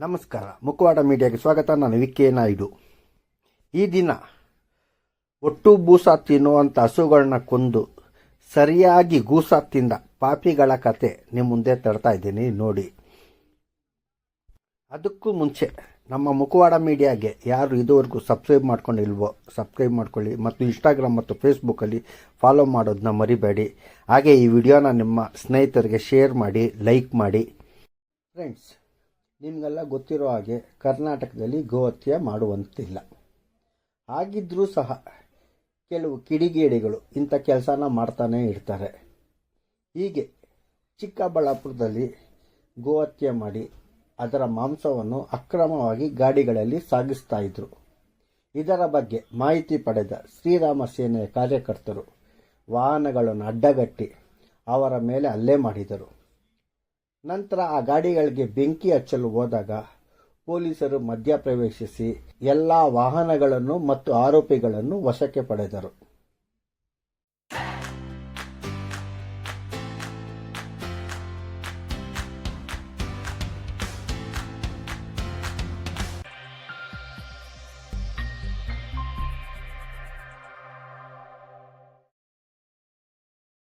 ನಮಸ್ಕಾರ, ಮುಖವಾಡ ಮೀಡಿಯಾಗೆ ಸ್ವಾಗತ. ನಾನು ವಿಕೆ ನಾಯ್ಡು. ಈ ದಿನ ಒಟ್ಟು ಬೂಸ ತಿನ್ನುವಂಥ ಹಸುಗಳನ್ನ ಕೊಂದು ಸರಿಯಾಗಿ ಗೂಸ ತಿಂದ ಪಾಪಿಗಳ ಕತೆ ನಿಮ್ಮ ಮುಂದೆ ತರ್ತಾ ಇದ್ದೀನಿ ನೋಡಿ. ಅದಕ್ಕೂ ಮುಂಚೆ ನಮ್ಮ ಮುಖವಾಡ ಮೀಡಿಯಾಗೆ ಯಾರು ಇದುವರೆಗೂ ಸಬ್ಸ್ಕ್ರೈಬ್ ಮಾಡ್ಕೊಂಡಿಲ್ವೋ ಸಬ್ಸ್ಕ್ರೈಬ್ ಮಾಡ್ಕೊಳ್ಳಿ, ಮತ್ತು ಇನ್ಸ್ಟಾಗ್ರಾಮ್ ಮತ್ತು ಫೇಸ್ಬುಕ್ಕಲ್ಲಿ ಫಾಲೋ ಮಾಡೋದನ್ನ ಮರಿಬೇಡಿ. ಹಾಗೆ ಈ ವಿಡಿಯೋನ ನಿಮ್ಮ ಸ್ನೇಹಿತರಿಗೆ ಶೇರ್ ಮಾಡಿ, ಲೈಕ್ ಮಾಡಿ. ಫ್ರೆಂಡ್ಸ್, ನಿಮಗೆಲ್ಲ ಗೊತ್ತಿರೋ ಹಾಗೆ ಕರ್ನಾಟಕದಲ್ಲಿ ಗೋಹತ್ಯೆ ಮಾಡುವಂತಿಲ್ಲ. ಹಾಗಿದ್ರೂ ಸಹ ಕೆಲವು ಕಿಡಿಗೇಡಿಗಳು ಇಂಥ ಕೆಲಸನ ಮಾಡ್ತಾನೇ ಇರ್ತಾರೆ. ಹೀಗೆ ಚಿಕ್ಕಬಳ್ಳಾಪುರದಲ್ಲಿ ಗೋಹತ್ಯೆ ಮಾಡಿ ಅದರ ಮಾಂಸವನ್ನು ಅಕ್ರಮವಾಗಿ ಗಾಡಿಗಳಲ್ಲಿ ಸಾಗಿಸ್ತಾ ಇದ್ರು. ಇದರ ಬಗ್ಗೆ ಮಾಹಿತಿ ಪಡೆದ ಶ್ರೀರಾಮ ಸೇನೆಯ ಕಾರ್ಯಕರ್ತರು ವಾಹನಗಳನ್ನು ಅಡ್ಡಗಟ್ಟಿ ಅವರ ಮೇಲೆ ಹಲ್ಲೆ ಮಾಡಿದರು. ನಂತರ ಆ ಗಾಡಿಗಳಿಗೆ ಬೆಂಕಿ ಹಚ್ಚಲು ಹೋದಾಗ ಪೊಲೀಸರು ಮಧ್ಯಪ್ರವೇಶಿಸಿ ಎಲ್ಲ ವಾಹನಗಳನ್ನು ಮತ್ತು ಆರೋಪಿಗಳನ್ನು ವಶಕ್ಕೆ ಪಡೆದರು.